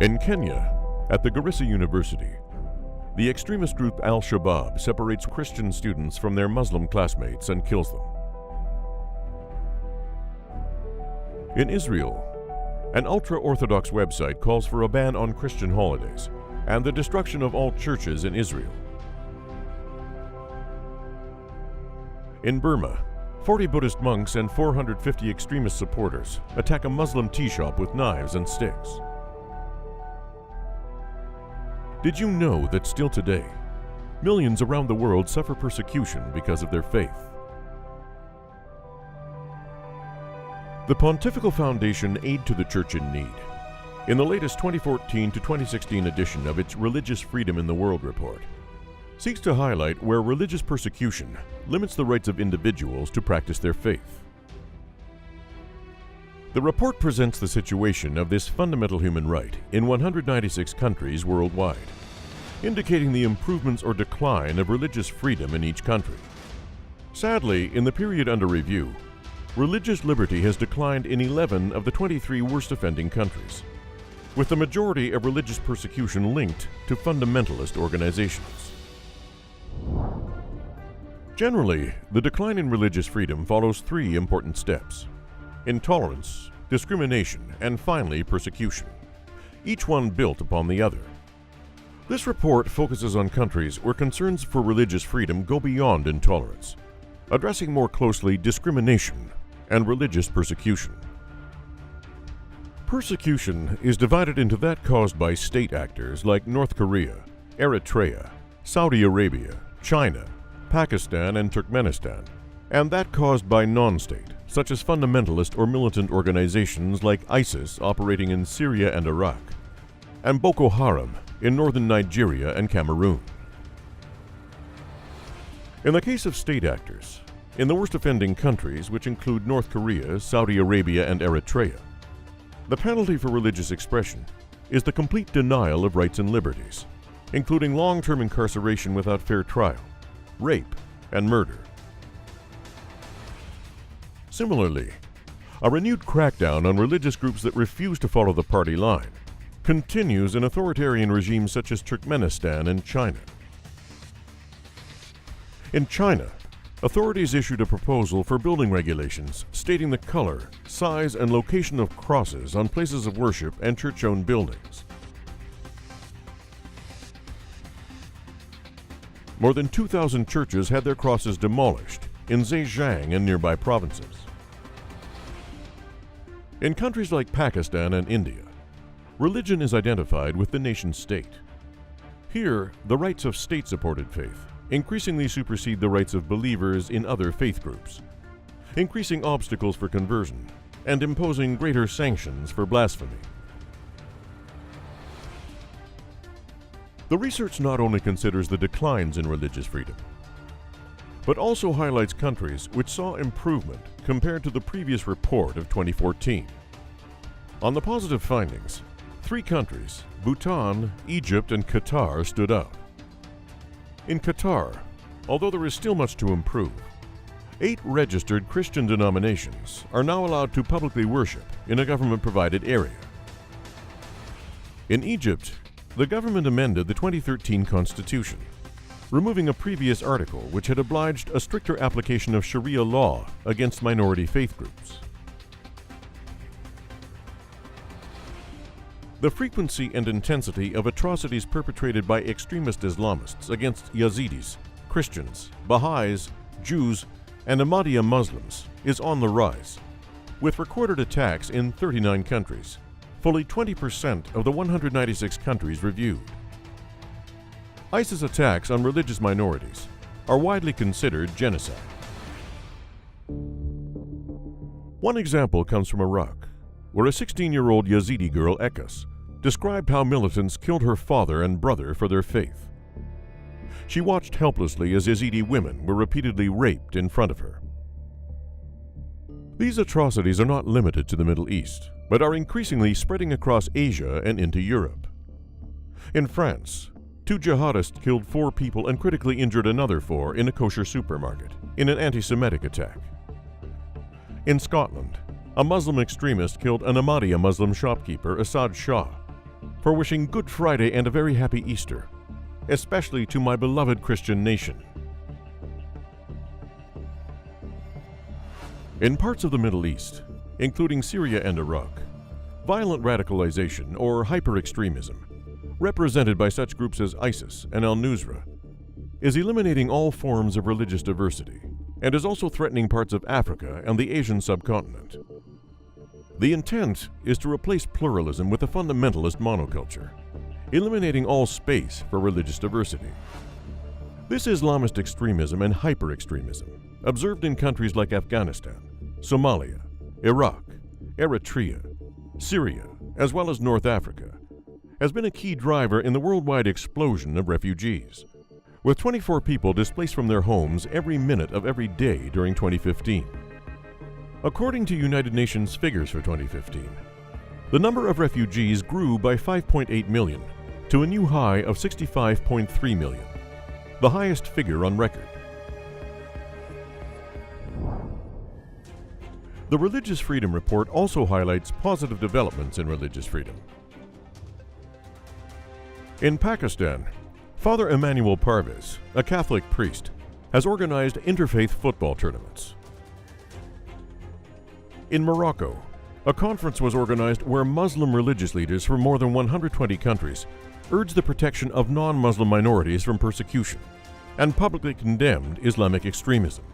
In Kenya, at the Garissa University, the extremist group Al-Shabaab separates Christian students from their Muslim classmates and kills them. In Israel, an ultra-Orthodox website calls for a ban on Christian holidays and the destruction of all churches in Israel. In Burma, 40 Buddhist monks and 450 extremist supporters attack a Muslim tea shop with knives and sticks. Did you know that still today, millions around the world suffer persecution because of their faith? The Pontifical Foundation Aid to the Church in Need, in the latest 2014 to 2016 edition of its Religious Freedom in the World report, seeks to highlight where religious persecution limits the rights of individuals to practice their faith. The report presents the situation of this fundamental human right in 196 countries worldwide, indicating the improvements or decline of religious freedom in each country. Sadly, in the period under review, religious liberty has declined in 11 of the 23 worst offending countries, with the majority of religious persecution linked to fundamentalist organizations. Generally, the decline in religious freedom follows three important steps: intolerance, discrimination, and finally persecution, each one built upon the other. This report focuses on countries where concerns for religious freedom go beyond intolerance, addressing more closely discrimination and religious persecution. Persecution is divided into that caused by state actors like North Korea, Eritrea, Saudi Arabia, China, Pakistan, and Turkmenistan, and that caused by non-state, such as fundamentalist or militant organizations like ISIS operating in Syria and Iraq, and Boko Haram in northern Nigeria and Cameroon. In the case of state actors, in the worst offending countries, which include North Korea, Saudi Arabia, and Eritrea, the penalty for religious expression is the complete denial of rights and liberties, including long-term incarceration without fair trial, rape, and murder. Similarly, a renewed crackdown on religious groups that refuse to follow the party line continues in authoritarian regimes such as Turkmenistan and China. In China, authorities issued a proposal for building regulations stating the color, size, and location of crosses on places of worship and church-owned buildings. More than 2,000 churches had their crosses demolished in Zhejiang and nearby provinces. In countries like Pakistan and India, religion is identified with the nation-state. Here, the rights of state-supported faith increasingly supersede the rights of believers in other faith groups, increasing obstacles for conversion and imposing greater sanctions for blasphemy. The research not only considers the declines in religious freedom, but also highlights countries which saw improvement compared to the previous report of 2014. On the positive findings, 3 countries, Bhutan, Egypt, and Qatar, stood out. In Qatar, although there is still much to improve, 8 registered Christian denominations are now allowed to publicly worship in a government-provided area. In Egypt, the government amended the 2013 Constitution, removing a previous article which had obliged a stricter application of Sharia law against minority faith groups. The frequency and intensity of atrocities perpetrated by extremist Islamists against Yazidis, Christians, Baha'is, Jews, and Ahmadiyya Muslims is on the rise, with recorded attacks in 39 countries, fully 20% of the 196 countries reviewed. ISIS attacks on religious minorities are widely considered genocide. One example comes from Iraq, where a 16-year-old Yazidi girl, Ekas, described how militants killed her father and brother for their faith. She watched helplessly as Yazidi women were repeatedly raped in front of her. These atrocities are not limited to the Middle East, but are increasingly spreading across Asia and into Europe. In France, 2 jihadists killed 4 people and critically injured another 4 in a kosher supermarket in an anti-Semitic attack. In Scotland, a Muslim extremist killed an Ahmadiyya Muslim shopkeeper, Asad Shah, for wishing Good Friday and a very happy Easter, especially to my beloved Christian nation. In parts of the Middle East, including Syria and Iraq, violent radicalization or hyper-extremism, represented by such groups as ISIS and al-Nusra, is eliminating all forms of religious diversity and is also threatening parts of Africa and the Asian subcontinent. The intent is to replace pluralism with a fundamentalist monoculture, eliminating all space for religious diversity. This Islamist extremism and hyper-extremism, observed in countries like Afghanistan, Somalia, Iraq, Eritrea, Syria, as well as North Africa, has been a key driver in the worldwide explosion of refugees, with 24 people displaced from their homes every minute of every day during 2015. According to United Nations figures for 2015, the number of refugees grew by 5.8 million to a new high of 65.3 million, the highest figure on record. The Religious Freedom Report also highlights positive developments in religious freedom. In Pakistan, Father Emmanuel Parvez, a Catholic priest, has organized interfaith football tournaments. In Morocco, a conference was organized where Muslim religious leaders from more than 120 countries urged the protection of non-Muslim minorities from persecution and publicly condemned Islamic extremism.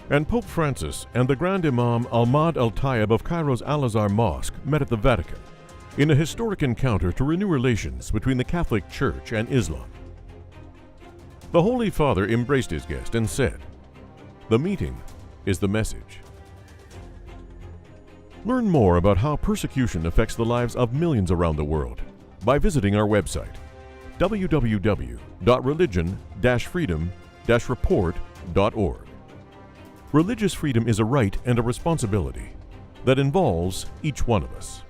And Pope Francis and the Grand Imam Ahmad al-Tayyib of Cairo's Al-Azhar Mosque met at the Vatican in a historic encounter to renew relations between the Catholic Church and Islam. The Holy Father embraced his guest and said, "The meeting is the message." Learn more about how persecution affects the lives of millions around the world by visiting our website, www.religion-freedom-report.org. Religious freedom is a right and a responsibility that involves each one of us.